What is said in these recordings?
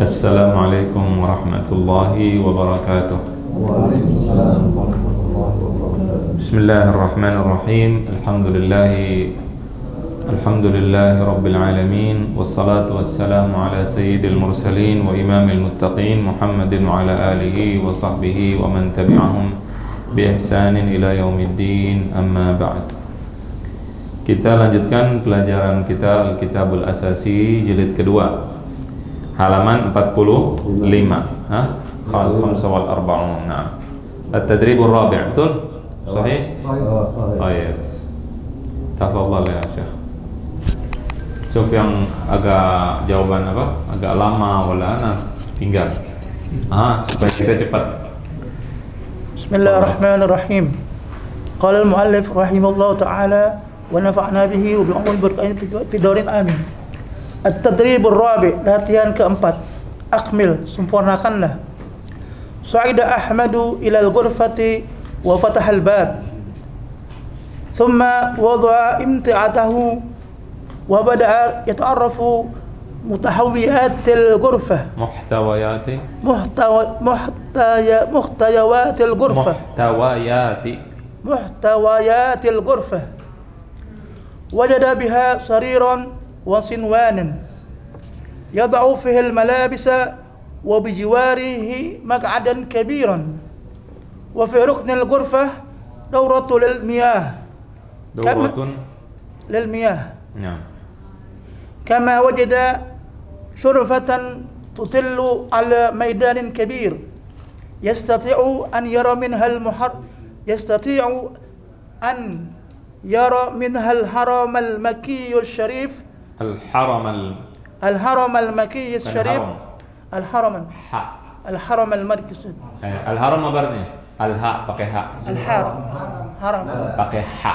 Assalamualaikum warahmatullahi wabarakatuh. Waalaikumsalam warahmatullahi wabarakatuh. Bismillahirrahmanirrahim. Alhamdulillahi rabbil alamin. Wassalatu wassalamu ala sayyidil mursalin wa imamil muttaqin Muhammadin wa ala alihi wa sahbihi wa man tabi'ahum bi ihsanin ila yaumiddin. Amma ba'd. Kita lanjutkan pelajaran kita Al-Kitabul Asasi jilid kedua, halaman 45. Khamsa wal arba'un. Nah, at-tadribur rabi', betul? Sahih? Baik. Tafadhal ya Syekh. Coba yang agak jawaban apa? Agak lama wala ana tinggal. Supaya kita cepat. Bismillahirrahmanirrahim. Qala al-muallif rahimahullahu ta'ala wa nafa'na bihi wa bi umuri barakatihi fi darin amin. At-tadribur rabi', latihan keempat. Akmil, sempurnakanlah. Sa'ida Ahmadu ila al-ghurfati wa fataha al-bab. Thumma wada'a imti'atahu wa bada'a yata'arrafu mutahawiyat al-ghurfah. Muhtawayat al-ghurfah. Muhtawayat al-ghurfah. Wajada biha sariran wa sinwanan yada'u fihi al-malabisa wa bijiwarihi maq'adan kabiran wa fi rukn al-ghurfah dawratun lil-miyah kama wajada shurfatan tutillu ala maidanin kabir yastati'u an yara minha al-haram al-makki al-sharif الحرم المكي الشريف الحرم المكي الحرم apa artinya? Al-ha pakai ha. Al-haram pakai ha.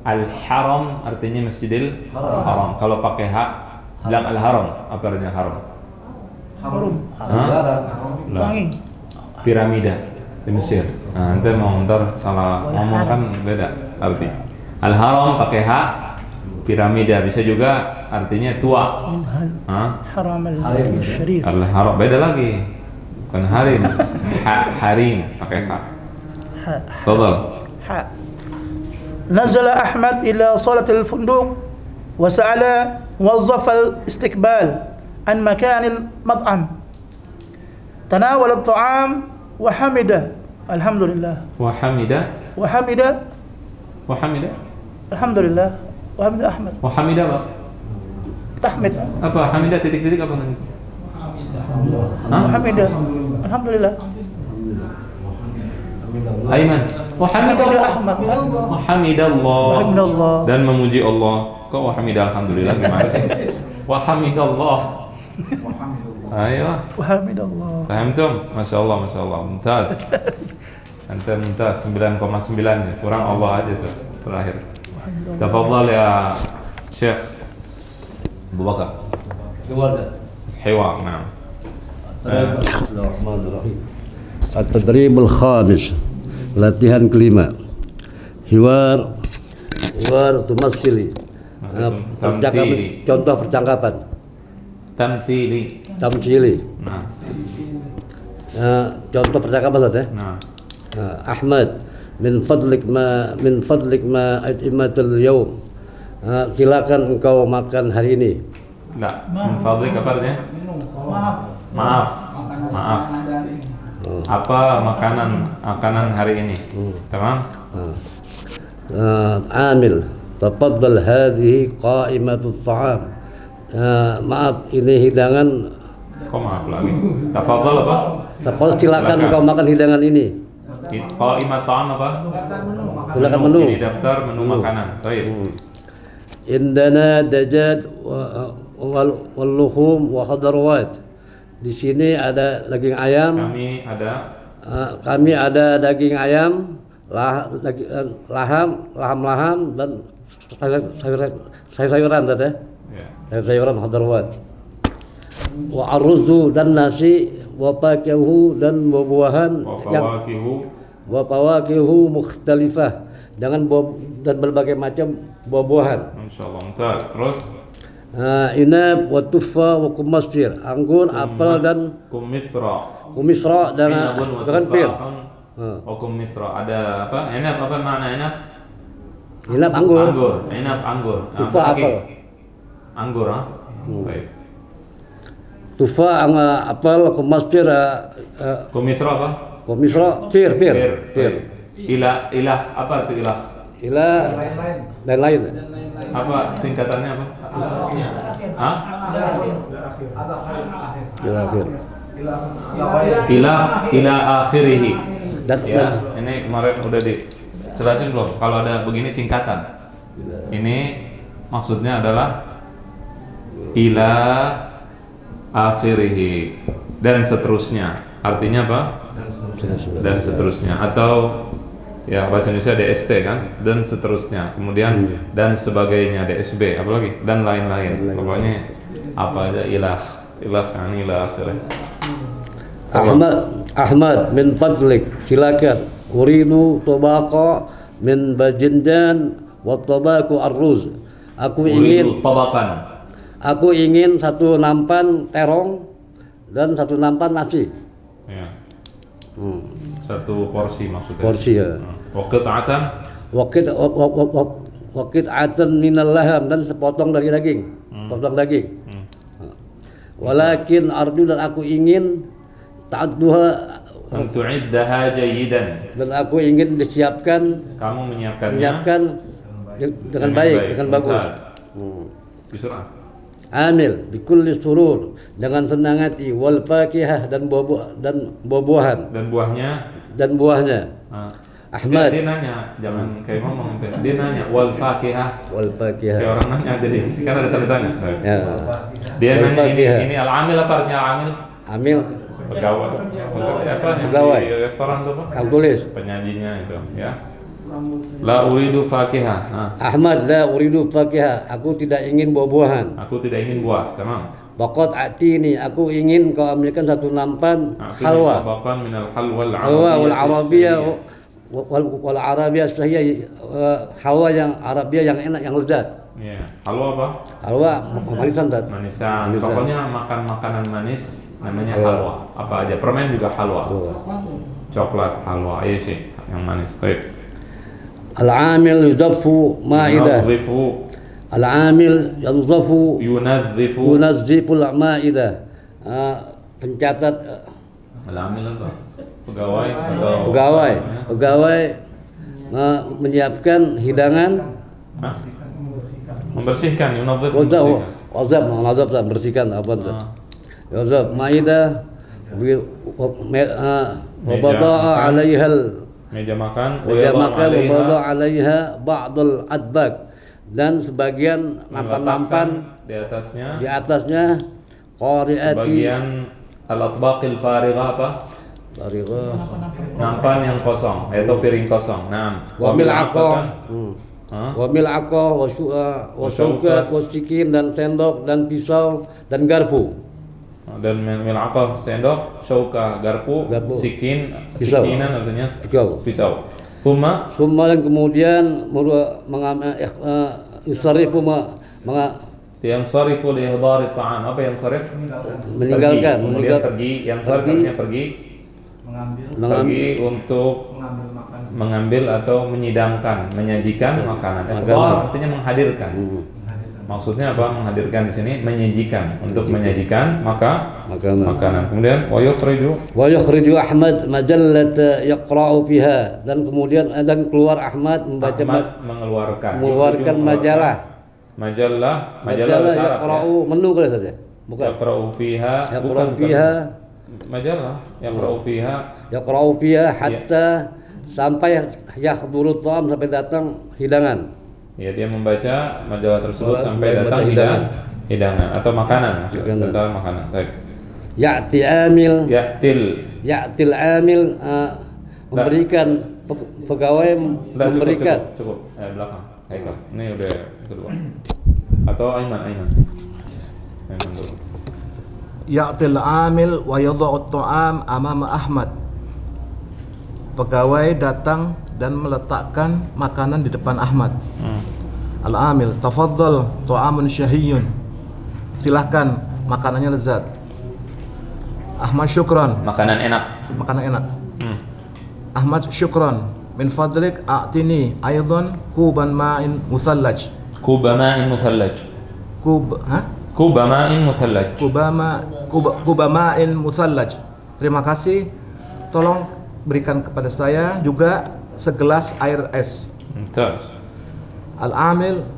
Al-haram artinya Masjidil Haram. Kalau pakai ha bilang al-haram, apa artinya haram? Wangi. Piramida di Mesir. Nanti mau ntar salah ngomong kan beda arti. Al-haram pakai ha, piramida bisa juga artinya tua. Haram al-Syarif. Al-haram beda lagi. Bukan harim. Harim pakai ha. Tafadhal. Nazala Ahmad ila salat al-funduq wa sa'ala muwazzaf al-istiqbal an makan al-mat'am. Tanawala at-ta'am wa hamida. Alhamdulillah. Wa hamida. Alhamdulillah. Wa hamida Ahmad. Wa hamida apa? Tahmid. Apa hamida titik-titik apa nanti? Hamidah. Alhamdulillah. Aiman. Wa hamidallah. Ahmad. Wa hamidallah. Dan memuji Allah. Kok wa hamidah alhamdulillah gimana sih? Wa hamidallah. Ayo. Wa hamidallah. Fahamtum? Masyaallah, masyaallah. Mumtaz. Anta mumtaz 9,9 kurang Allah aja tuh terakhir. Tafadhal ya Syekh Abu Bakar. Hiwar, na'am. Bismillahirrahmanirrahim. At-tadribul khamis, latihan kelima. Hiwar tumassili. Contoh percakapan. Tamtsili. Nah. Contoh percakapan saja. Nah. Ahmad, min fadlik ma ajmatul yawm. Silakan engkau makan hari ini. Enggak, min fadlik apa artinya? Maaf. Apa makanan hari ini? Tamam? Amil, tafaddal hadhihi qa'imatut ta'am. Maaf, ini hidangan. Kok maaf lagi? Tafadhal apa? Tafadhal, silakan engkau makan hidangan ini. Qa'imat ta'am apa? Silakan menu. Ini daftar menu makanan. Baik. Indana dajad wal luhum wa khadarawat. Di sini ada daging ayam. Kami ada daging ayam, laham dan sayuran tadi. Sayuran khadarawat. Wa arruzu dan nasi, wa fakihu dan buah-buahan wa fawakihu mukhtalifah, dengan dan berbagai macam buah-buahan. Insyaallah. Terus inab wa tuffa wa kumasfir, anggur, apel dan kumisra dan pir. Kumisra ada apa? Inab apa makna inab? Inab anggur. Inab anggur. Tuffa apel. Anggur, baik. Tuffa apel, kumasfir, Kumisra apa? kumisra, pir. Ilah apa itu ilah? Ilah dan lain. Apa singkatannya apa? Hah? Ilah akhirihi. Ya, ini kemarin udah dijelasin belum? Kalau ada begini singkatan. Ini maksudnya adalah ila akhirihi dan seterusnya. Artinya apa? Dan seterusnya. Atau ya bahasa Indonesia DST kan, dan seterusnya, kemudian dan sebagainya, DSB, apalagi dan lain-lain, pokoknya apa aja ilah kan ilah akhirnya. Ahmad min fadlik, silakan. Uridu tabaqa min bajindan wa tabaqu arruz. Aku ingin satu nampan terong dan satu nampan nasi. Ya. Satu porsi maksudnya. Porsi ya. Wakit atan minal laham, dan sepotong dari daging. Potong daging. Walakin arju, dan aku ingin ta'adduha, tu'iddaha jayidan, dan aku ingin disiapkan, kamu menyiapkan dengan baik, dengan bagus. Bisurah. Amil bikulli surur, dengan senang hati, wal fakihah, dan buah-buahan, dan buahnya. Ahmad, dia nanya, jangan kayak ngomong, dia nanya wal fakihah. Kayak orang nanya jadi kan ada tanda-tanya. Ya. Dia nanya ini al-amil apa artinya al-amil? Amil pegawai di restoran tuh apa? Tulis penyajinya itu ya. La uridu fakihah. Ahmad, la uridu fakihah, aku tidak ingin buah-buahan. Aku tidak ingin buah, tamam. Baqat atini, aku ingin kau ambilkan satu nampan halwa. Baqan minal halwa wal arabiyah wal arabiyah sahih, halwa yang Arabia yang enak, yang lezat. Iya. Halwa apa? Halwa manisan. Manisan. Pokoknya makan makanan manis namanya halwa. Apa aja, permen juga halwa. Coklat halwa, iya sih yang manis. Baik. Al-amil yuzaffu ma'idah. Al-amil yunazziful ma'idah. Pencatat. Al-amil apa? Pegawai menyiapkan hidangan. Membersihkan, wazab bersihkan apa itu? Wazab ma'idah wa bada'a 'alaihal, meja makan wa alaiha ba'dul adbak, dan sebagian nampan-nampan di atasnya qari'ati, sebagian al-atbaqil farighah apa? Nampan yang kosong, yaitu piring kosong. Wa mil'aqah wa syaukat wa sikin, dan sendok dan pisau dan garpu. Dan mil'aqah sendok, syauka garpu, sikinan artinya pisau. Thumma dan kemudian yang sarifu li ihdari ta'am. Apa yang sarif? Meninggalkan. Kemudian pergi. Yang sarif artinya pergi untuk mengambil atau menyidangkan, menyajikan makanan. Ihdar artinya menghadirkan. Maksudnya apa? Menghadirkan di sini menyajikan, untuk menyajikan makanan. Kemudian wa yukhriju Ahmad majallat yaqra'u fiha, dan kemudian keluar Ahmad mengeluarkan majalah yaqra'u, menu kali saja. Bukan. Yaqra'u fiha majalah yaqra'u fiha hatta sampai yahduru ta'am, sampai datang hidangan. Ya, dia membaca majalah tersebut sampai datang hidangan atau makanan, tentang makanan. Baik. Ya'til amil memberikan, pegawai memberikan. Cukup. Belakang. Haikal. Ini udah kedua. Atau Aiman dulu. Ya'til amil wa yadha'u at-ta'am amama Ahmad. Pegawai datang dan meletakkan makanan di depan Ahmad. Al-amil, tafaddal ta'amun syahiyun. silahkan, makanannya lezat. Ahmad syukran, Makanan enak. makanan enak. Ahmad syukran, min fadlik a'tini aydan kuban ma'in muthallaj. Kuba ma'in muthallaj. Kuba ma'in muthallaj. Kuba ma'in muthallaj. Terima kasih. Tolong berikan kepada saya juga segelas air es. Mumtaz. Al-amil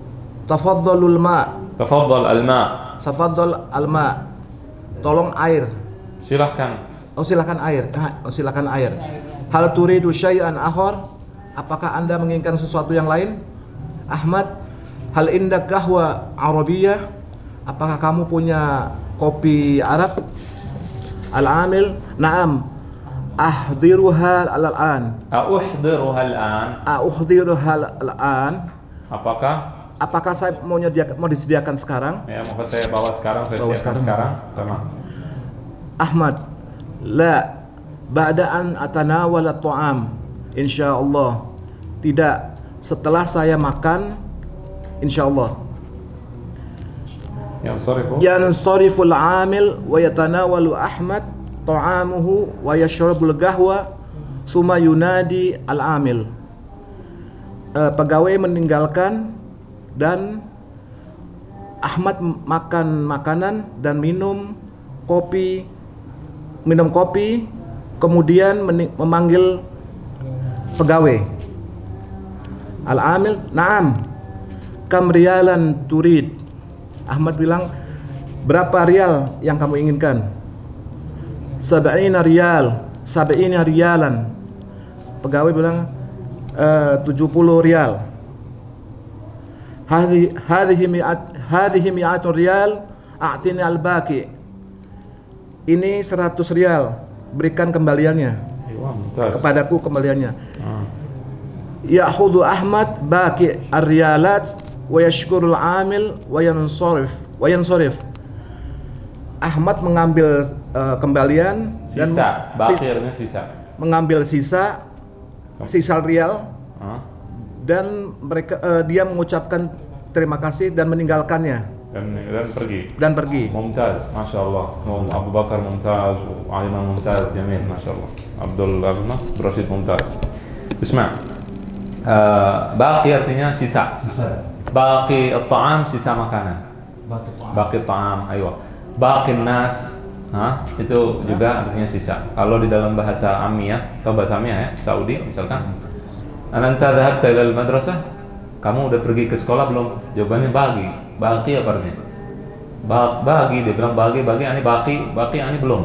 tafaddalul ma'. Tafaddal al-ma'. Tafaddal al-ma'. Tolong air. Silakan. Silakan air. Silakan air. Hal turidu syai'an akhar? Apakah Anda menginginkan sesuatu yang lain? Ahmad, hal indak qahwa Arabiyah? Apakah kamu punya kopi Arab? Al-amil, na'am. Ahdiruha al-an. A'uhdiruha al-an. Ahdiruha al-an. Apakah saya mau disediakan sekarang? ya maka saya bawa sekarang, saya Bawa sediakan sekarang. Tamam. Ahmad, la ba'da'an atanawal at-ta'am, insyaallah. Tidak, setelah saya makan, insyaallah. Yansariful amil wa yatanawalu Ahmad ta'amuhu wa yashrabul qahwa thumma yunadi al-amil. Pegawai meninggalkan dan Ahmad makan makanan dan minum kopi, kemudian memanggil pegawai. Al-amil, na'am. Kam rialan turid? Ahmad bilang, berapa rial yang kamu inginkan? 70 rialan. Pegawai bilang 70 rial. Hadhihi mi'atun rial, a'tini al-baqi. Ini 100 rial, berikan kembaliannya. Kepadaku kembaliannya. Ya'khudhu Ahmad baqi ar-rialat wa yashkurul amil wa yansarif. Ahmad mengambil kembalian sisa, dan mengambil sisa rial, dan dia mengucapkan terima kasih dan meninggalkannya dan pergi. Mumtaz, masya Allah. Abu Bakar mumtaz, Aiman mumtaz, Jamil, masya Allah. Abdul Rashid mumtaz. Isma', baqi artinya sisa. Baqi at-ta'am, sisa makanan. Baqi at-ta'am, aywa. Baqi nas, itu juga artinya sisa. Kalau di dalam bahasa Amiyah atau bahasa Amiyah ya, Saudi misalkan, anta dhahabta ila al-madrasah, kamu udah pergi ke sekolah belum? Jawabannya baqi apa artinya? Bagi, dia bilang bagi ani baqi ani belum.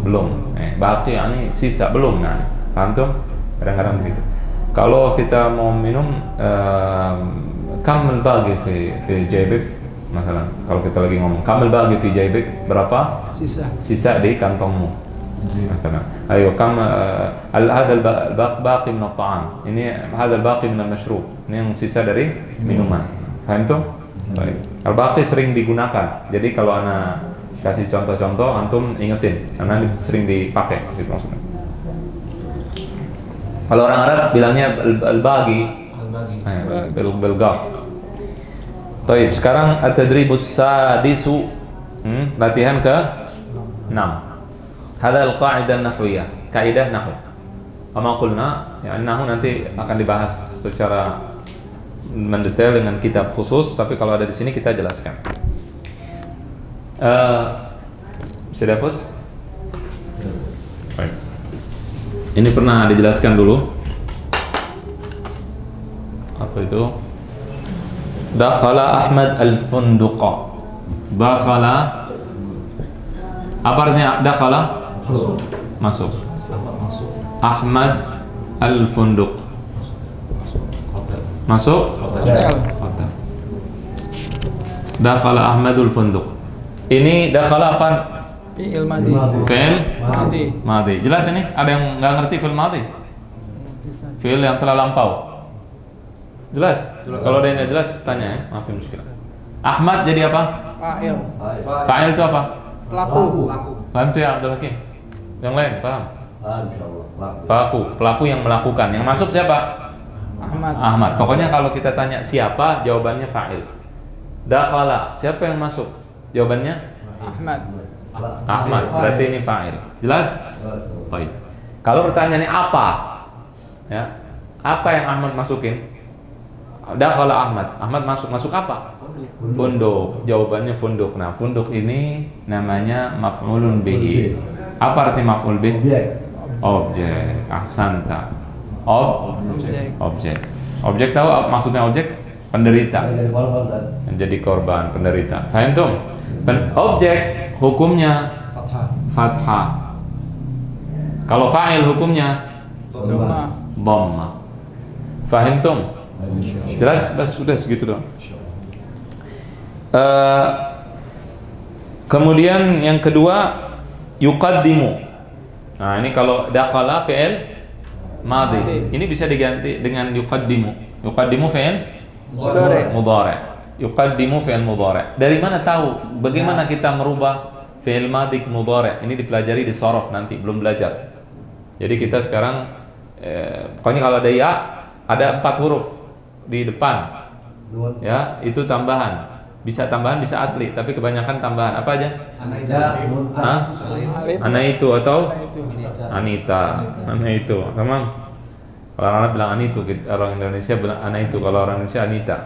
Belum. Baqi ani sisa, belum. Nah, paham tuh? Kadang-kadang begitu. Kalau kita mau minum kamil bagi fi jaybik, misalnya kalau kita lagi ngomong kamil bagi fi jaybik, berapa sisa di kantongmu. Misalnya ayo kam hadzal baqi min at-ta'am, ini hadzal baqi min al-mashrub, ini yang sisa dari minuman. Paham tuh? Baik. Al-baqi sering digunakan, jadi kalau ana kasih contoh-contoh antum ingetin karena sering dipakai gitu maksudnya. Kalau orang Arab bilangnya al-baqi bil-ghaf. Baik, sekarang at-tadribus sadisu, latihan ke-6. Hadza al-qa'idah nahwiyah, kaidah nahwu. Kama qulna, ya nahwu nanti akan dibahas secara mendetail dengan kitab khusus, tapi kalau ada di sini kita jelaskan. Bisa dihapus? Baik. Ini pernah dijelaskan dulu. Apa itu? Dakhala Ahmad al-funduqa. Dakhala, apa artinya dakhala? Masuk. Ahmad al-funduq. Masuk? Hotel. Dakhala Ahmadul funduq. Ini dakhala apa? Fi'il madhi. Fi'il madhi. Jelas ini? Ada yang nggak ngerti fi'il madhi? Fi'il yang telah lampau. Jelas? Kalau ada yang nggak jelas tanya ya. Maafin muskilah. Ahmad jadi apa? Fa'il. Fa'il itu apa? Pelaku. Paham tuh ya Abdul Hakim? Yang lain paham? Pelaku yang melakukan. Yang masuk siapa? Ahmad. Pokoknya kalau kita tanya siapa, jawabannya fa'il. Dakhala, siapa yang masuk? Jawabannya Ahmad. Ahmad. Berarti ini fa'il. Jelas? Baik. Kalau pertanyaannya apa? Ya. Apa yang Ahmad masukin? Dakhala Ahmad. Ahmad masuk apa? Funduk. Jawabannya funduk. Nah, funduk ini namanya maf'ulun bihi. Apa arti maf'ul bihi? Objek. Ahsanta. Objek. Objek tahu maksudnya objek? Penderita. Menjadi korban, penderita. Paham tuh? Objek hukumnya fathah. Kalau fa'il hukumnya dhamma. Fahim tuh? Jelas? Sudah segitu doang. Kemudian yang kedua yuqaddimu. Nah, ini kalau dakhala fi'il madhi. Ini bisa diganti dengan yuqaddimu. Yuqaddimu fi'il mudhari'. Yuqaddimu fi'il mudhari'. Dari mana tahu bagaimana kita merubah fi'il madhi ke mudhari'? Ini dipelajari di shorof nanti, belum belajar. Jadi kita sekarang pokoknya kalau ada ya, ada 4 huruf di depan. Ya, itu tambahan. Bisa tambahan, bisa asli, tapi kebanyakan tambahan. Apa aja? Ana itu atau Anita. Ana itu. Tamam. Kalau orang bilang Anitu, orang Indonesia bilang ana itu. Kalau orang Indonesia Anita.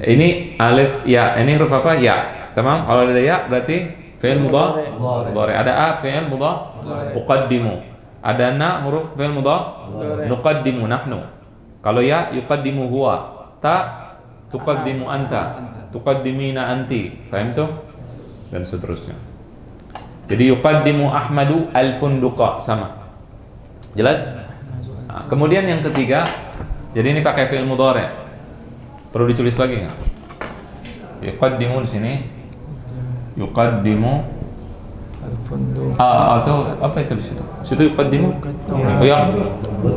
Ini alif ya. Ini huruf apa? Ya. Tamam. Kalau ada ya berarti fi'il mudhari'. Ada a fi'il mudhari'. Uqaddimu. Ada na huruf fi'il mudhari'. Nuqaddimu nahnu. Kalau ya yuqaddimu huwa. Ta tuqaddimu anta. Tuqaddimina anti. Paham tuh? Dan seterusnya. Jadi yuqaddimu Ahmadu al-funduqa, sama. Jelas? Nah, kemudian yang ketiga, jadi ini pakai fi'il mudhari'. Perlu ditulis lagi enggak? Yuqaddimu di sini. Yuqaddimu atau apa itu di situ? Situ yuqaddimu. Oh ya.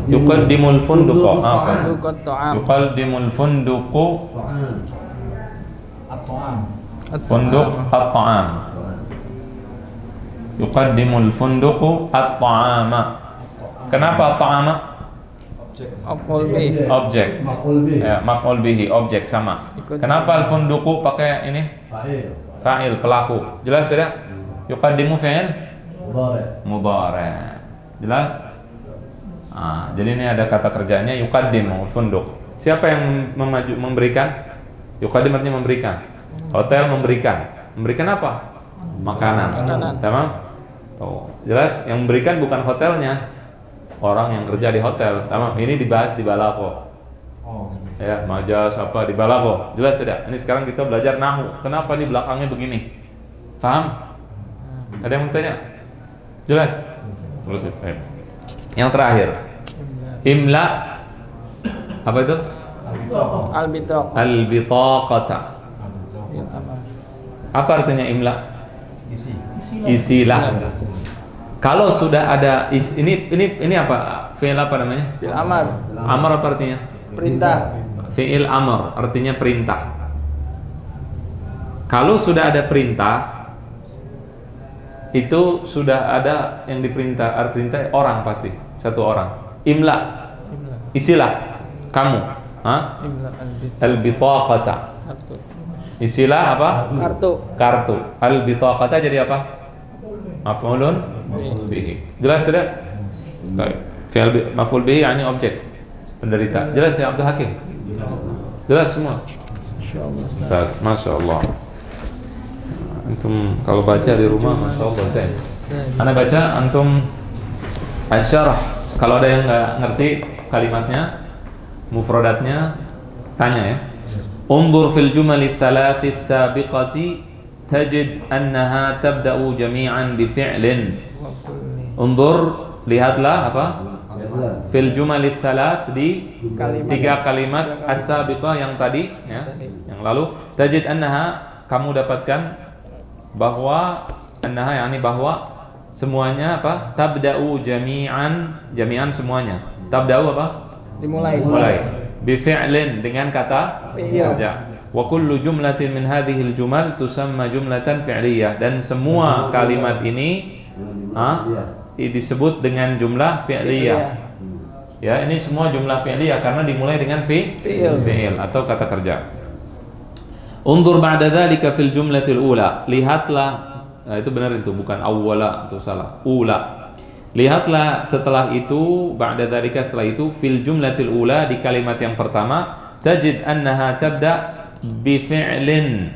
Yuqaddimul funduqa. Yuqaddimul funduqu Funduk at-ta'am. Yuqaddimul funduqu at-ta'ama. Kenapa at-ta'ama? Objek. Ya, maf'ul bihi, objek sama. Kenapa al-funduqu pakai ini? Fa'il, pelaku. Jelas tidak? Yuqaddimu fi'il mudhari'. Jelas? Nah, jadi ini ada kata kerjanya yuqaddimu funduq. Siapa yang memberikan? Yuqaddim artinya memberikan. Hotel memberikan. Memberikan apa? Makanan. Tamam? Oh, jelas yang memberikan bukan hotelnya. Orang yang kerja di hotel. Tamam? Ini dibahas di balagha. Ya, majas apa di balagha. Jelas tidak? Ini sekarang kita belajar nahwu. Kenapa ini belakangnya begini? Paham? Ada yang mau tanya? Jelas? Terus. Yang terakhir. Imla. Apa itu? Al-bitaqata. Apa artinya imla? Isilah. Kalau sudah ada ini apa? Fi'il apa namanya? Fi'il amar. Amar apa artinya? Perintah. Fi'il amar artinya perintah. Kalau sudah ada perintah, itu sudah ada yang diperintah. Perintah orang pasti, satu orang. Imla. Isilah kamu. Al-bitaqata. Isilah apa? Kartu. Al-bitaqata jadi apa? Maf'ulun bihi. Jelas tidak? Baik. Fi'il maf'ul bihi yani objek. Penderita. Jelas ya Abdul Hakim? Jelas semua? Insyaallah. Masyaallah. Antum kalau baca di rumah masyaallah saya. Ana baca antum asyarah. Kalau ada yang enggak ngerti kalimatnya, mufradatnya, tanya ya. Unzur fil jumali thalathi sabiqati tajid annaha tabda'u jami'an bi fi'lin. Unzur, lihatlah apa? Fil jumali thalath di 3 kalimat as-sabiqah yang tadi ya, yang lalu. Tajid annaha, kamu dapatkan bahwa annaha yakni bahwa semuanya apa? Tabda'u jami'an, jami'an semuanya. Tabda'u apa? Dimulai. Bi fi'lin dengan kata kerja. Wa kullu jumlatin min hadhil jumal tusamma jumlatan fi'liyah, dan semua kalimat ini disebut dengan jumlah fi'liyah. Ya, ini semua jumlah fi'liyah karena dimulai dengan fi'il atau kata kerja. Undur ba'da dzalika fil jumlatil ula. Lihatlah, itu benar itu, bukan awwala, itu salah. Ula. Lihatlah setelah itu, ba'da dzalika setelah itu, fil jumlatil ula, di kalimat yang pertama, tajid annaha tabda bi fi'lin.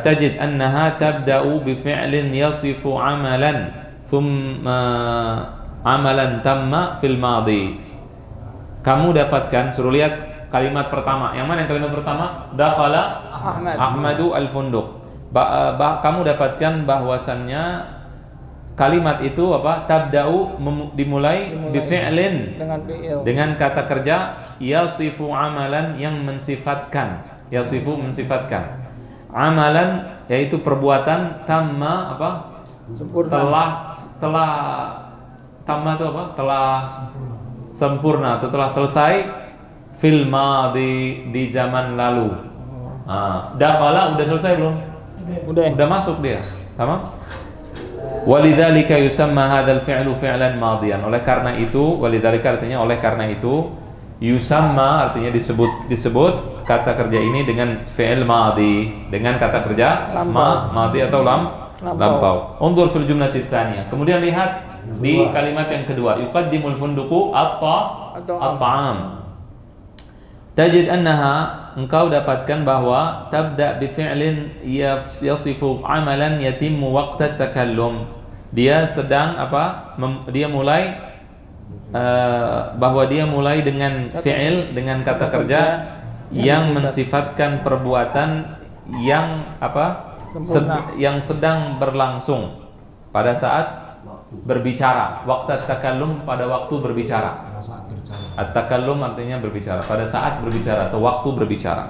Tajid annaha tabda'u bi fi'lin yasifu amalan thumma amalan tamma fil madhi. Kamu dapatkan, suruh lihat kalimat pertama. Yang mana yang kalimat pertama? Dakhala Ahmadu al-funduq. Kamu dapatkan bahwasannya kalimat itu apa? Tabda'u dimulai bi fi'lin, dengan kata kerja yasifu amalan, yang mensifatkan. Yasifu mensifatkan. Amalan yaitu perbuatan, tamma apa? Sempurna. Telah tamma itu apa? Telah sempurna atau telah selesai fil madhi, di zaman lalu. Dakhala udah selesai belum? Udah masuk dia. Tamam? Walidzalika yusamma hadzal fi'lu fi'lan madiyan. Oleh karena itu, walidzalika artinya oleh karena itu, yusamma artinya disebut kata kerja ini dengan fi'il madhi, dengan kata kerja madhi atau lampau. Undur fil jumlati tsaniyah. Kemudian lihat di kalimat yang kedua, yuqaddimul funduqu at-ta'am. Tajid annaha, engkau dapatkan bahwa tabda bi fi'lin yasifu amalan yatimmu waqta takallum. Dia sedang apa? Dia mulai bahwa dia mulai dengan fi'il, dengan kata kerja yang mensifatkan perbuatan yang apa? Yang sedang berlangsung pada saat berbicara. Waqta takallum, pada waktu berbicara. At-takallum artinya berbicara, pada saat berbicara atau waktu berbicara.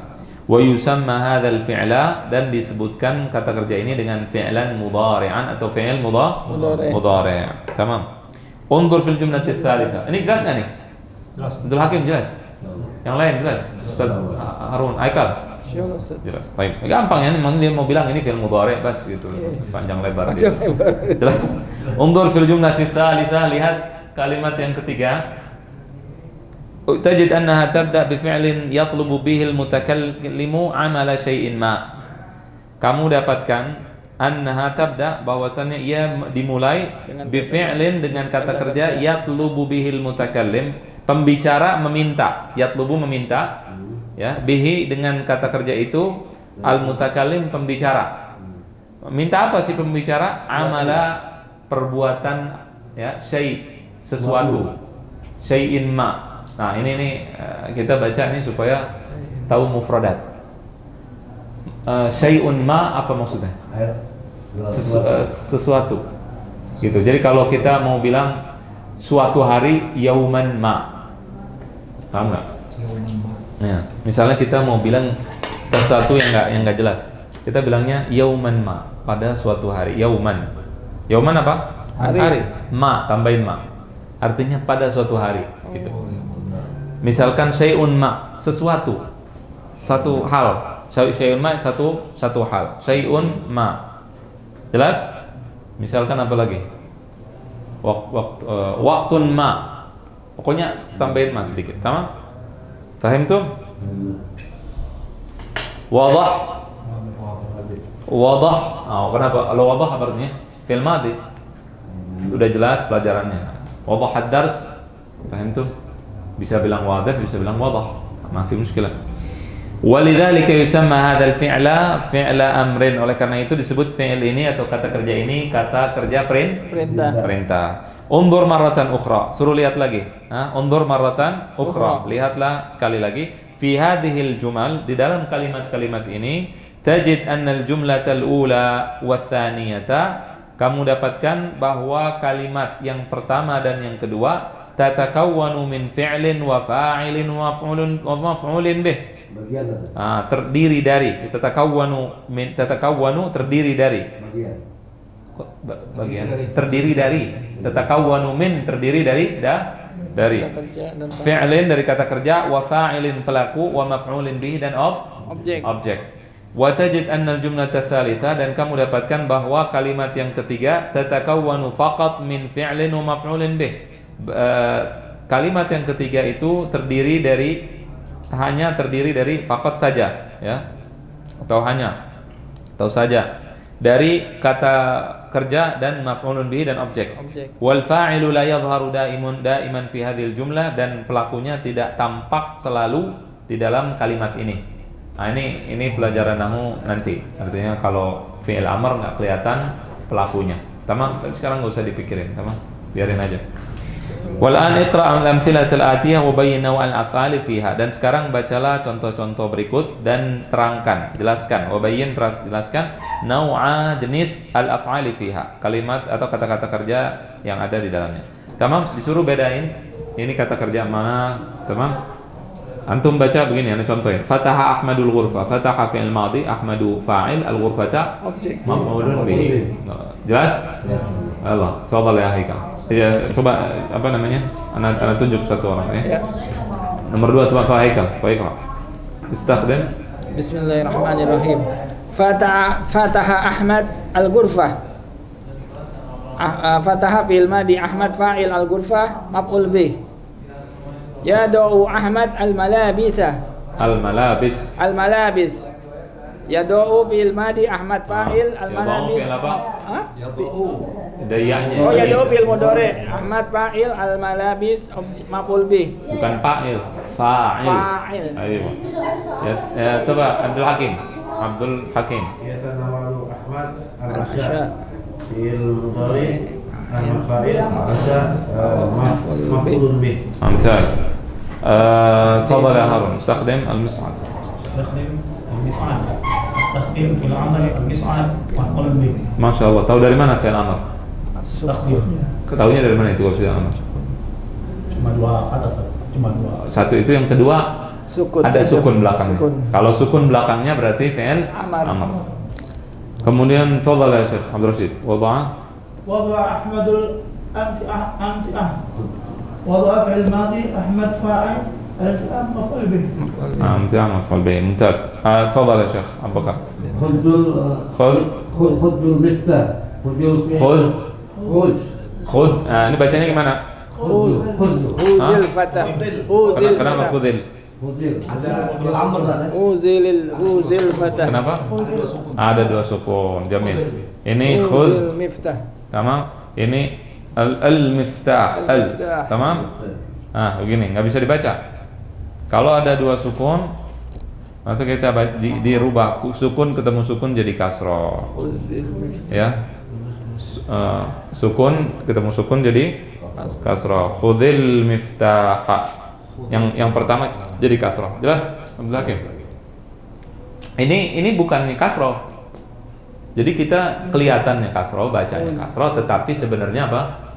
Wa yusamma hadzal fi'la, dan disebutkan kata kerja ini dengan fi'lan mudhari'an atau fi'il mudhari'. Tamam. Unzur fil jumlati tsalitsah. Ini jelas enggak nih? Jelas. Abdul Hakim jelas? Yang lain jelas? Ustaz Harun Aikal? Jelas. Baik. Gampang ya, memang dia mau bilang ini fi'il mudhari' bas gitu. Panjang lebar dia. Jelas. Unzur fil jumlati tsalitsah, lihat kalimat yang ketiga. Tajid annaha tabda bi fi'lin yatlubu bihi al-mutakallimu 'amala syai'in ma. Kamu dapatkan annaha tabda, bahwasannya ia dimulai bi fi'lin, dengan kata kerja yatlubu bihi al-mutakallim, pembicara meminta. Yatlubu meminta, ya, bihi dengan kata kerja itu, al-mutakallim pembicara. Minta apa sih pembicara? Amala, perbuatan, ya, syai', sesuatu. Syai'in ma. Nah, ini kita baca ini supaya tahu mufradat. Syai'un ma apa maksudnya? Sesuatu. Gitu. Jadi kalau kita mau bilang suatu hari yauman ma. Paham enggak? Ya, misalnya kita mau bilang sesuatu yang enggak jelas. Kita bilangnya yauman ma, pada suatu hari. Yauman. Yauman apa? Hari. Ma, tambahin ma. Artinya pada suatu hari, gitu. Misalkan syai'un ma, sesuatu, satu hal. Syai'un ma, satu hal. Syai'un ma. Jelas? Misalkan apa lagi? Waktun ma. Pokoknya tambahin ma sedikit. Tamam? Fahim tuh? Wadah. Wadah. Kenapa? Kalau wadah apa artinya? Fil madhi. Udah jelas pelajarannya. Wadah ad-dars. Fahim tuh? Bisa bilang wadah, bisa bilang wadah, ma fi muskilah. Walidzalika yusamma hadzal fi'la fi'la amrin. Oleh karena itu disebut fi'il ini atau kata kerja ini kata kerja perintah. Undur marratan ukhra. Suruh lihat lagi. Undur marratan ukhra. Lihatlah sekali lagi. Fi hadhil jumal, di dalam kalimat-kalimat ini, tajid annal jumlatal ula wa tsaniyata, kamu dapatkan bahwa kalimat yang pertama dan yang kedua tatakawwanu min fi'lin wa fa'ilin wa maf'ulin bih. Terdiri dari tatakawwanu terdiri dari bagian terdiri dari tatakawwanu min terdiri dari fi'lin dari kata kerja, wa fa'ilin pelaku, wa maf'ulin bih dan objek. Wa tajid anna al-jumlata tsalitsa, dan kamu dapatkan bahwa kalimat yang ketiga tatakawwanu faqat min fi'lin wa maf'ulin bih. Kalimat yang ketiga itu hanya terdiri dari faqat saja, ya. atau hanya atau saja dari kata kerja dan maf'ulun bihi dan objek. Wal fa'ilu la yadhharu daiman fi hadhil jumlah, dan pelakunya tidak tampak selalu di dalam kalimat ini. Nah, ini pelajaran nahwu nanti. Artinya kalau fi'il amr nggak kelihatan pelakunya. Tamam, sekarang nggak usah dipikirin, tamam? Biarin aja. Wal an iqra' al-amthilatal atiyah wa bayyin naw' al-af'ali fiha. Dan sekarang bacalah contoh-contoh berikut dan terangkan, jelaskan, wa bayyin, jelaskan naw'a jenis al-af'ali fiha, kalimat atau kata-kata kerja yang ada di dalamnya. Tamam, disuruh bedain ini kata kerja mana, tamam? Antum baca begini, ana contohin. Fataha Ahmadul ghurfa. Fataha fi'il madhi, Ahmadu fa'il, al-ghurfata maf'ulun bihi. Jelas? Allah, tafadhal ya Haikal. Ya, coba apa namanya? Ana tunjuk satu orang ya. Nomor 2 coba Haikal. Baiklah. Istakhdim. Bismillahirrahmanirrahim. Fataha Ahmad al-ghurfah. Fataha fi'il madhi, Ahmad fa'il, al-ghurfah maf'ul bih. Yad'u Ahmad al-malabisa. Al-malabis. Al-malabis. Yad'u fi'il madhi, Ahmad fa'il, al-malabis. Oh, yad'u fi'il mudhari, Ahmad fa'il, al-malabis maf'ul bih. Bukan fa'il, fa'il. Fa'il. Ayo. Ya, coba Abdul Hakim. Abdul Hakim. Yatanawalu Ahmad al-asya fi'il mudhari, Ahmad fa'il, al-asya maf'ulun bih. ممتاز. تفضل يا هارون. استخدم المصعد. استخدم المصعد. استخدم في العمل المصعد مفعول به. ما شاء الله. Tahu dari mana fi'il amr? استخدم. Tahunya dari mana itu fi'il amr? Cuma 2 kata, cuma 2. Satu itu, yang kedua Sukun. ada sukun belakangnya. Sukun. Kalau sukun belakangnya berarti fi'il amr. Kemudian tafadhal ya Syekh Abdul Rashid. Wada'a Ahmadul amti'ah. وضع فعل الماضي أحمد فاعل الالتئام مفعول به. امتياز مفعول به. ممتاز. تفضل يا شيخ أبو بكر. خذ. ini bacanya gimana? Uzil fatah. Kenapa khudil? Uzil fatah. Kenapa? Ada 2 sukun. Jamil. Ini khudh miftah. tamam. Ini al-miftah. Tamam? Begini, nggak bisa dibaca. Kalau ada 2 sukun, nanti kita dirubah sukun ketemu sukun jadi kasroh. Ya. Sukun ketemu sukun jadi kasroh. Khudil miftah. Yang pertama jadi kasroh. Jelas? Abdul Hakim. Ini bukan kasroh. Jadi kita kelihatannya kasroh, bacanya kasroh, tetapi sebenarnya apa?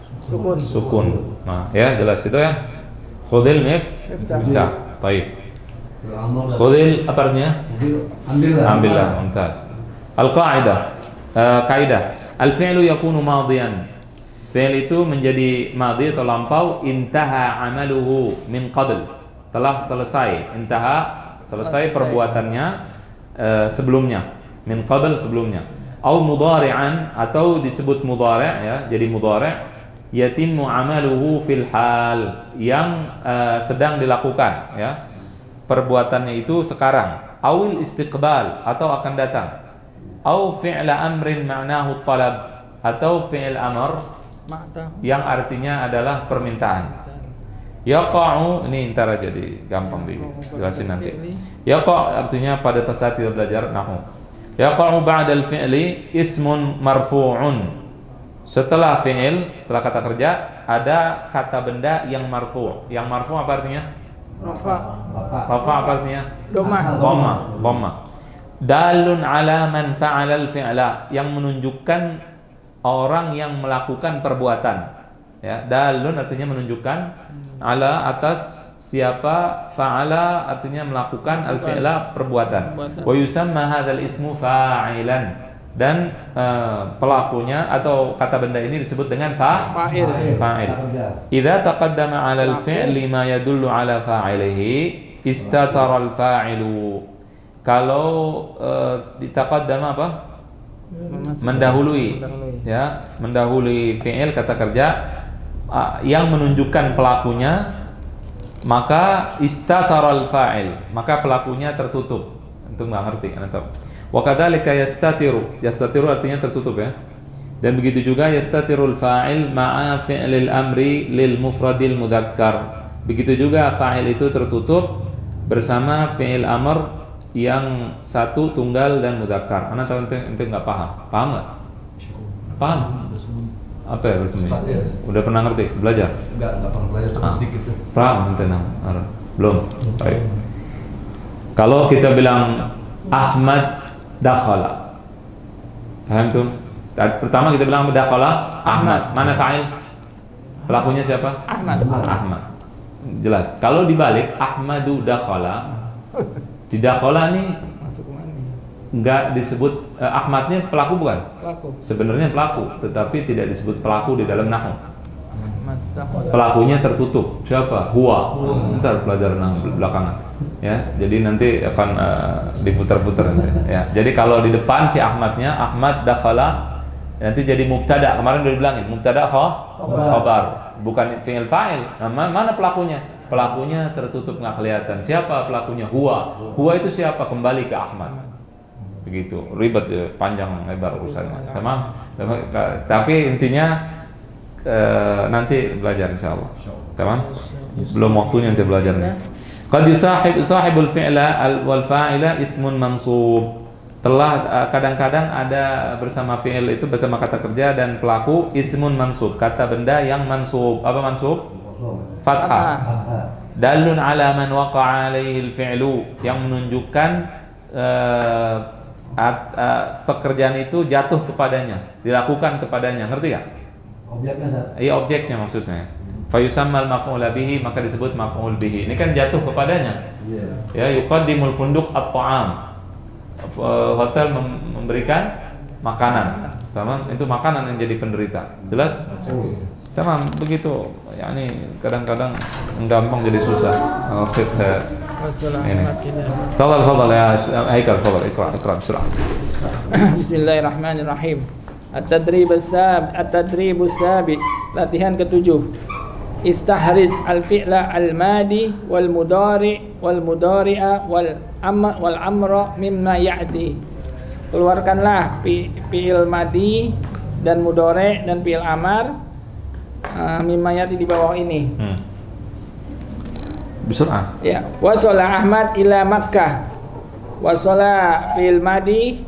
Sukun. Nah, ya jelas itu ya. Khudil miftah. Baik. Khudil apa artinya? Ambillah. Mumtaz. Al-qaidah. Kaidah. Al-fi'lu yakunu madiyan. Fi'il itu menjadi madhi atau lampau, intaha amaluhu min qabl. Telah selesai. Intaha, selesai perbuatannya sebelumnya. Min qabl, sebelumnya. Au mudhari'an, atau disebut mudhari', ya, jadi mudhari', yatimmu amaluhu fil hal, yang sedang dilakukan, ya. Perbuatannya itu sekarang. Awil istiqbal, atau akan datang. Au fi'la amrin ma'nahu talab, atau fi'il amr yang artinya adalah permintaan. Yaqa'u, ini ntar aja gampang dijelasin nanti. Yaqa' artinya pada saat kita belajar nahwu. Yaqa'u ba'dal fi'li ismun marfu'un. Setelah fi'il, setelah kata kerja, ada kata benda yang marfu'. Yang marfu' apa artinya? Rafa apa artinya? Dhamma. Dalun ala man fa'ala al-fi'la, yang menunjukkan orang yang melakukan perbuatan. Ya, dalun artinya menunjukkan, ala atas siapa, fa'ala artinya melakukan, al-fi'la perbuatan. Wa yusamma hadzal ismu fa'ilan, dan pelakunya atau kata benda ini disebut dengan fa'il. Idza taqaddama 'ala al-fi'li ma yadullu 'ala fa'ilihi istatara al-fa'ilu. Kalau ditaqaddama apa? Mendahului, ya, mendahului fi'il kata kerja yang menunjukkan pelakunya, maka istataral fa'il, maka pelakunya tertutup. Itu nggak ngerti, antum. Wa kadzalika yastatiru. Yastatiru artinya tertutup ya. Dan begitu juga yastatirul fa'il ma'a fi'lil amri lil mufradil mudzakkar. Begitu juga fa'il itu tertutup bersama fi'il amr yang satu tunggal dan mudzakkar. Anak tahu ente enggak paham? Paham enggak? Paham? Apa ya berarti? Udah pernah ngerti? Belajar? Enggak pernah belajar, cuma sedikit. Paham ente belum? Baik. Kalau kita bilang Ahmad dakhala. Paham tuh? Pertama kita bilang dakhala Ahmad. Mana fa'il? Pelakunya siapa? Ahmad. Ahmad. Jelas. Kalau dibalik Ahmadu dakhala. Di dakhala nih Masuk mana? enggak disebut Ahmadnya pelaku bukan? Pelaku. Sebenarnya pelaku, tetapi tidak disebut pelaku di dalam nahwu. Ahmad dakhala. Pelakunya tertutup. Siapa? Huwa. Ntar pelajaran nahwu belakangan. Ya, jadi nanti akan diputar-putar nanti. Ya, jadi kalau di depan si Ahmadnya Ahmad dakhala nanti jadi mubtada. Kemarin udah dibilangin mubtada khabar, bukan fi'il fa'il. Nah, mana pelakunya? Pelakunya tertutup nggak kelihatan. Siapa pelakunya? Huwa. Huwa itu siapa? Kembali ke Ahmad. Begitu. Ribet, panjang lebar urusannya. Tamam. Tapi intinya nanti belajar insyaallah. Tamam. Belum waktunya nanti belajarnya. Qad yusahibul fi'la wal fa'ila ismun mansub. Telah kadang-kadang ada bersama fi'il itu bersama kata kerja dan pelaku ismun mansub, kata benda yang mansub. Apa mansub? Fathah. Dalun ala man waqa'a alaihi al-fi'lu, yang menunjukkan pekerjaan itu jatuh kepadanya, dilakukan kepadanya. Ngerti gak? Objeknya. Iya, objeknya maksudnya. Fayusammal maf'ula bihi, maka disebut maf'ul bihi. Ini kan jatuh kepadanya. Ya, yuqaddimul funduq at-ta'am. Hotel memberikan makanan. Sama, itu makanan yang jadi penderita. Jelas? Tamam, begitu. Ya, ini kadang-kadang gampang jadi susah. Oke, ini. Fadhal ya Haikal, fadhal ikra bسرعة. Bismillahirrahmanirrahim. At-tadribus sabi, latihan ke-7. Istahrij al-fi'la al-madi wal mudari wal mudari'a wal amra mimma ya'ti. Keluarkanlah fi'il madi dan mudhari dan fi'il amar mimma ya'ti di bawah ini. Bسرعة. Ya, wasala Ahmad ila Makkah. Wasala fi'il madi.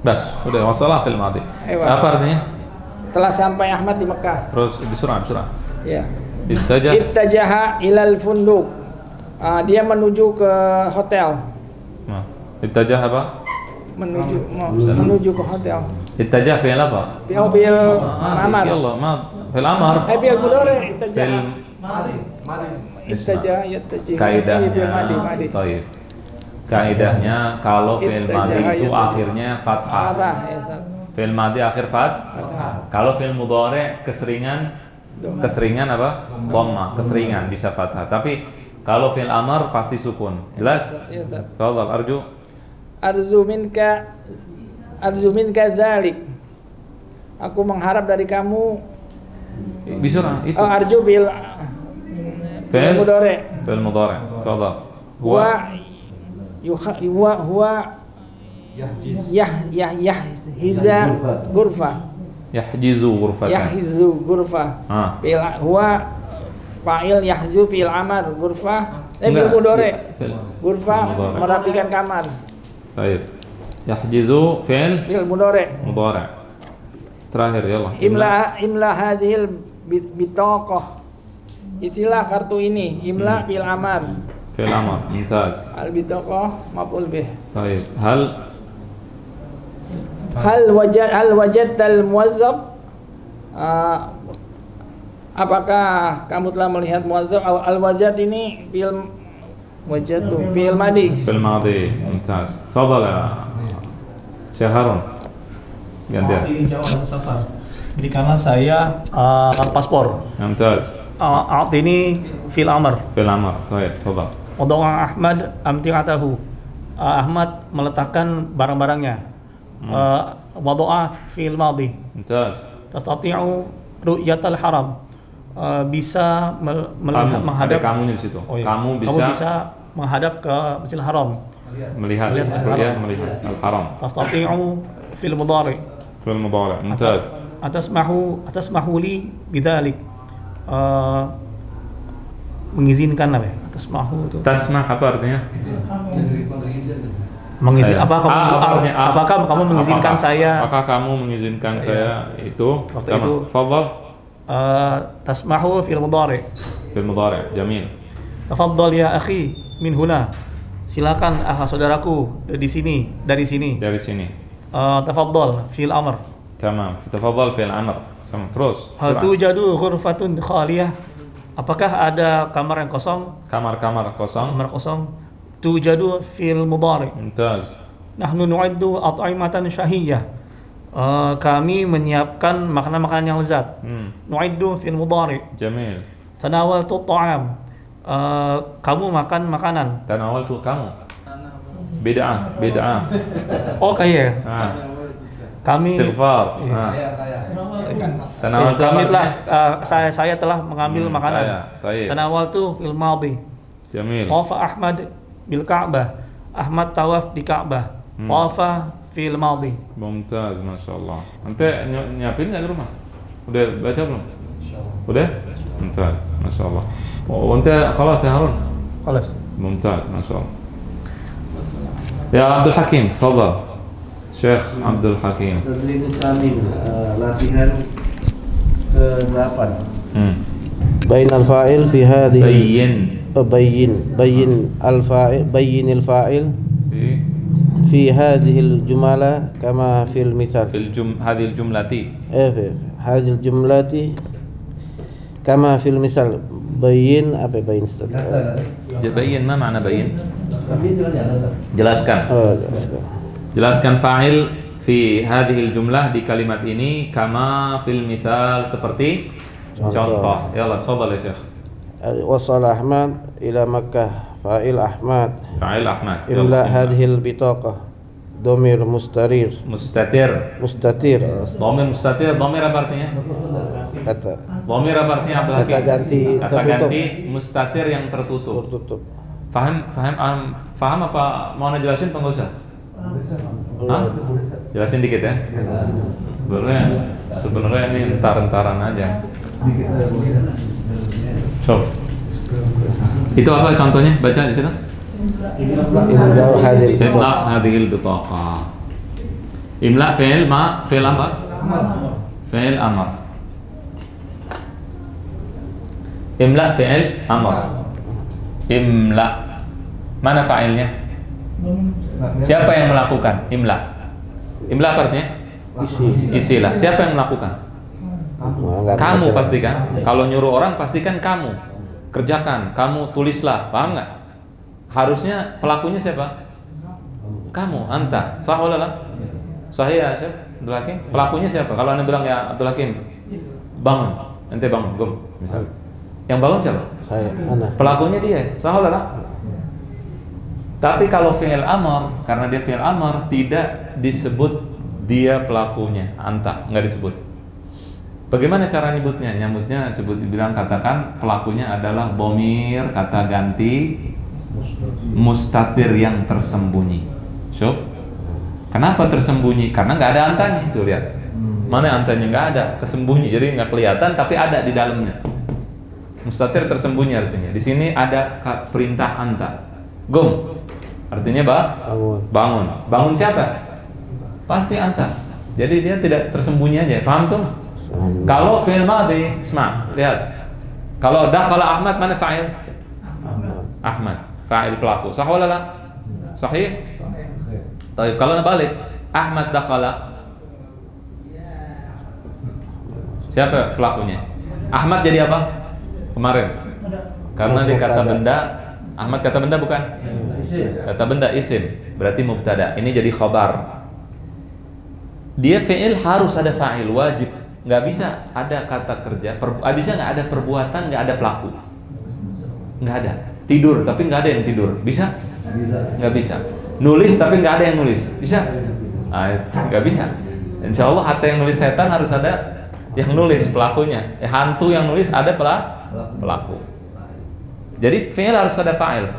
Bas, udah wasala fil madi. Apa artinya? Telah sampai Ahmad di Mekah. Terus bسرعة. Ya. Ittajaha ilal funduk. Dia menuju ke hotel. Nah, ittajah apa? Menuju ke hotel. Ittajah fi'il apa? Fi'il amar. Fi'il amar. Fi'il mudhari ittajah. Madi. Ittajah yattaji. Kaidahnya. Madi. Baik. Kaidahnya kalau fi'il madi itu akhirnya fathah. Fi'il madi akhir fathah. Kalau fi'il mudhari keseringan apa? Dhamma, keseringan bisa fathah. Tapi kalau fi'il amar pasti sukun. Jelas? Ya, Ustaz. Tafadhal Arzu minka dzalik. Aku mengharap dari kamu. Bisura itu. Arju bil mudhari. Fi'il mudhari. Tafadhal. Huwa yahjiza ghurfa. Yahjizu ghurfatan. Yahjizu ghurfa. Fi'il huwa fa'il yahju fi'il amar ghurfa. Fi'il mudhari. Ghurfa merapikan kamar. Baik. Yahjizu fi'il mudhari. Terakhir ya Allah. Imla hadhil bitaqah. Isilah kartu ini. Imla fi'il amar. Fi'il amar. Mumtaz. Al bitaqah maf'ul bih. Baik. Hal wajadtal muwazzab? Apakah kamu telah melihat muwazzab? Al wajad ini fi'il wajadtu fi'il madi. Fi'il madi. Mumtaz. Tafadhal ya Syekh Harun. Gantian. Berikanlah saya paspor. Mumtaz. A'tini fil amr. Fi'il amar. Baik, tafadhal. Wada'a Ahmad amti'atahu. Ahmad meletakkan barang-barangnya. Wada'a fil madi. Mumtaz. Tastati'u ru'yatal haram. Bisa melihat menghadap kamunya di situ. Oh, iya. Kamu bisa menghadap ke Masjidil Haram. melihat al-haram. Tastati'u fil mudhari. Fil mudhari. Mumtaz. Atasmahu li bidzalik. Mengizinkan apa ya? Tasmahu itu. Tasmah apa artinya? Apakah kamu mengizinkan saya? Apakah kamu mengizinkan saya itu? Waktu itu. Fadhal. Tasmahu fil mudhari. Fil mudhari. Jamil. Tafaddal ya akhi min huna. Silakan saudaraku dari sini. Dari sini. Tafaddal fil amr. Tamam. Tafaddal fil amr. Tamam. Terus. Hal tujadu ghurfatun khaliyah? Apakah ada kamar yang kosong? Kamar kosong. Tujadu fil mudhari. Mumtaz. Nahnu nu'iddu at'imatan syahiyah. Kami menyiapkan makanan-makanan yang lezat. Nu'iddu fil mudhari. Jamil. Tanawaltu ta'am. Kamu makan makanan. Tanawaltu kamu. Bid'ah. Oh kayak. Kami. Istighfar. Saya telah mengambil makanan. Tanawaltu fil madhi. Jamil. Tawafa Ahmad bil Ka'bah. Ahmad tawaf di Ka'bah. Tawafa fil madhi. Mumtaz, masyaallah. Nanti nyiapin nggak di rumah? Udah baca belum? Udah? Mumtaz, masyaallah. Oh, nanti khalas ya Harun? Khalas. Mumtaz, masyaallah. Ya Abdul Hakim, tafadhal. Syekh Abdul Hakim. Tadribus samin, latihan ke-8. Bain al-fa'il fi hadhihi Bayyin al-fa'il fi hadhihi al-jumla kama fi al-mithal. Hadhihi al-jumlati. Hadhihi al-jumlati kama fi al-mithal. Bayyin apa bayyin? Bayyin, ma makna bayyin? Jelaskan. Jelaskan fa'il fi hadhil jumlah di kalimat ini kama fil mithal seperti contoh. Yalla, tafadhal ya Syekh. Wasala Ahmad ila Makkah. Fa'il Ahmad. Imla hadhil bitaqah. Dhamir mustatir. Mustatir. Dhamir mustatir, dhamir apa artinya? Dhamir apa artinya? Kata ganti tertutup. Mustatir yang tertutup. Faham apa mau jelasin apa enggak usah? Jelasin dikit ya. Sebenarnya ini entaran aja. So, itu apa contohnya? Baca di situ. Imla hadhil bitaqah. Imla fi'il apa? Fi'il amr. Imla fi'il amr. Imla. Mana fa'ilnya? Siapa yang melakukan imla? Imla apa artinya? Isilah. Siapa yang melakukan? Kamu pastikan. Kalau nyuruh orang pastikan kamu kerjakan, kamu tulislah, paham nggak? Harusnya pelakunya siapa? Kamu, anta. Sah wala la? Sahih ya Syekh Abdul Hakim? Pelakunya siapa? Kalau anda bilang ya Abdul Hakim, bangun, ente bangun, gum, misalnya. Yang bangun siapa? Saya, ana. Pelakunya dia. Sah wala la? Tapi kalau fi'il amr, karena dia fi'il amr, tidak disebut dia pelakunya, anta, nggak disebut. Bagaimana cara nyebutnya? Nyebutnya dibilang katakan pelakunya adalah bomir, kata ganti mustatir yang tersembunyi. So, kenapa tersembunyi? Karena nggak ada antanya. Tuh lihat, mana antanya nggak ada, kesembunyi, jadi nggak kelihatan tapi ada di dalamnya. Mustatir tersembunyi artinya. Di sini ada perintah anta. Gum. Artinya bangun. Bangun siapa? Pasti anta. Jadi dia tidak tersembunyi aja. Paham tuh? Kalau fi'il madhi, lihat. Kalau dakhala Ahmad, mana fa'il? Ahmad, fa'il pelaku. Sah wala la? Sahih? Baik, kalau nabalik, Ahmad dakhala. Siapa pelakunya? Ahmad jadi apa? Kemarin. Karena di kata benda, Ahmad kata benda bukan? Kata benda isim, berarti mubtada. Ini jadi khabar. Dia fi'il harus ada fa'il, wajib. Nggak bisa ada kata kerja, bisa nggak ada perbuatan, nggak ada pelaku. Nggak ada. Tidur tapi nggak ada yang tidur. Bisa? Nggak bisa. Nulis tapi nggak ada yang nulis. Bisa? Nggak bisa. Insya Allah ada yang nulis setan, harus ada yang nulis pelakunya. Hantu yang nulis ada pelaku. Jadi fi'il harus ada fa'il.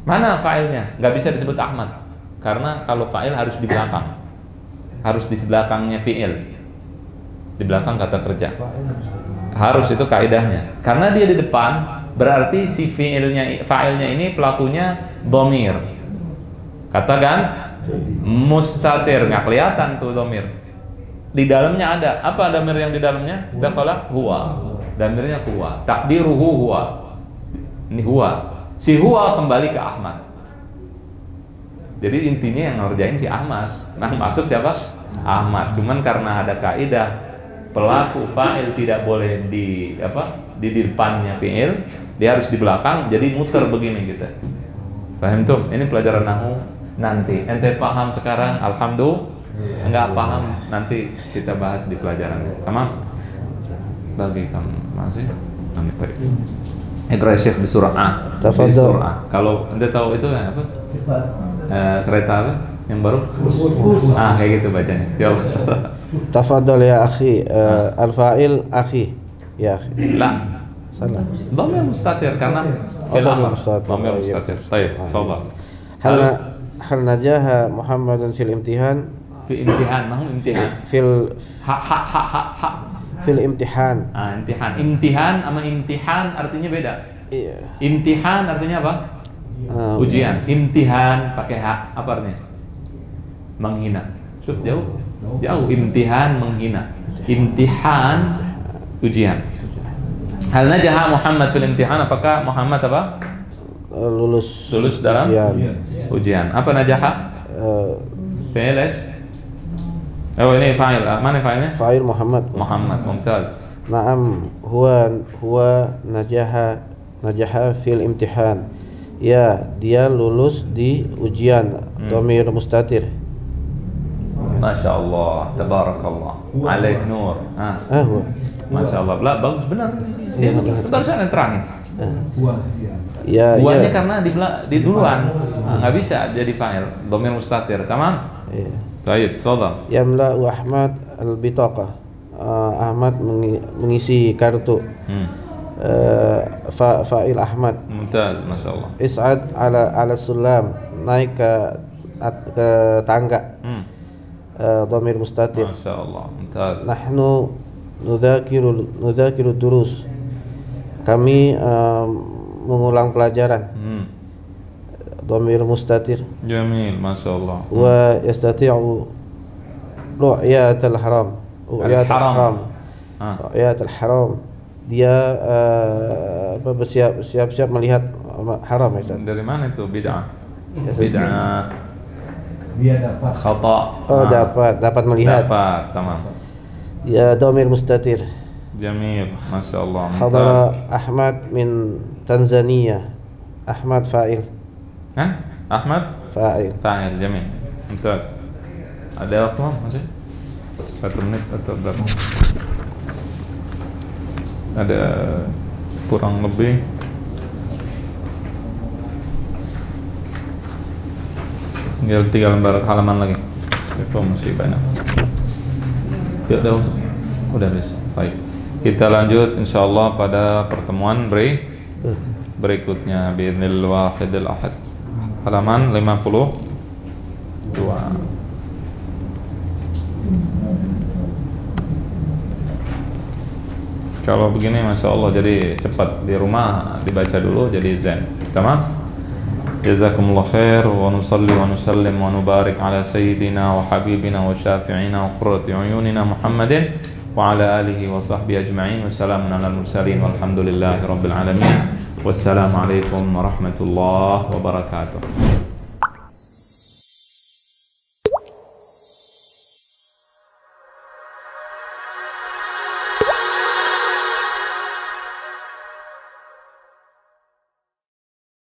Mana fa'ilnya? Nggak bisa disebut Ahmad. Karena kalau fa'il harus di belakang. Harus di belakangnya fi'il. Di belakang kata kerja. Harus, itu kaidahnya. Karena dia di depan, berarti si fa'ilnya ini pelakunya dhamir. Katakan mustatir, nggak kelihatan tuh dhamir. Di dalamnya ada. Apa dhamir yang di dalamnya? Dakhala huwa. Dhamirnya huwa. Takdiruhu huwa. Ini huwa. Si huwa kembali ke Ahmad. Jadi intinya yang ngerjain si Ahmad. Nah, masuk siapa? Ahmad. Cuman karena ada kaidah pelaku fa'il tidak boleh di depannya fi'il, dia harus di belakang, jadi muter begini gitu. Paham tuh? Ini pelajaran nahwu nanti. Ente paham sekarang, alhamdulillah. Enggak paham, nanti kita bahas di pelajaran. Tamam? Bagi kamu masih nanti. Iqra Syekh di surah A. Di surah A. Kalau ente tahu itu apa? Kereta apa? Yang baru? Kayak gitu bacanya. Ya Allah. Tafadhal ya akhi, al-fa'il akhi. Ya akhi. La. Salah. Dhamir mustatir karena dhamir mustatir. Dhamir mustatir. Baik, tafadhal. Hal najaha Muhammadun fil imtihan? Fi imtihan, mahu imtihan. Fil fil imtihan. Imtihan. Imtihan sama imtihan artinya beda. Iya. Imtihan artinya apa? Ujian. Imtihan pakai hak, apa artinya? Menghina. Syuf, jauh. Jauh. Imtihan menghina. Imtihan ujian. Hal najaha Muhammad fil imtihan, apakah Muhammad apa? Lulus dalam ujian. Apa najaha? Fi'il. Oh, ini fa'il. Mana fa'ilnya? Fa'il Muhammad. Muhammad, mumtaz. Naam, huwa najaha fil imtihan. Ya, dia lulus di ujian. Dhamir mustatir. Masya Allah, tabarakallah. Alaik nur. Huwa. Masya Allah. Bagus benar. Iya, Baru saya terangin. Ya, Buahnya ya. karena di duluan, nggak bisa jadi fa'il. Dhamir mustatir, tamam? Iya. Baik, tafadhal. Yamla'u Ahmad al-bitaqah. Ahmad mengisi kartu. Fa'il Ahmad. Mumtaz, Masya Allah. Is'ad ala sulam, naik ke tangga. Dhamir mustatir. Masya Allah, mumtaz. Nahnu nudzakiru durus. Kami mengulang pelajaran. Dhamir mustatir. Jamil, Masya Allah. Wa yastati'u ru'yatal haram. Ru'yatal haram. Dia bersiap-siap melihat haram, ya Ustaz. Dari mana itu bid'ah? Bid'ah. Dia dapat khata. Dapat melihat. Dapat, tamam. Ya, dhamir mustatir. Jamil, Masya Allah. Hadara Ahmad min Tanzania. Ahmad fa'il. Ahmad? Fa'il. Fa'il, jamil. Mumtaz. Ada waktu masih? 1 menit atau berapa? Ada kurang lebih tinggal 3 lembar halaman lagi. Itu masih banyak. Ya udah habis. Baik. Kita lanjut insyaallah pada pertemuan berikutnya bi'idznil wahidil ahad. Halaman 52. Kalau begini Masya Allah jadi cepat, di rumah dibaca dulu jadi zen. Tamam? Jazakumullah khair wa nusalli wa nusallim wa nubarik ala sayyidina wa habibina wa syafi'ina wa qurrati uyunina Muhammadin wa ala alihi wa sahbihi ajma'in. Wassalamun ala mursalin walhamdulillahi rabbil alamin. Wassalamualaikum warahmatullahi wabarakatuh.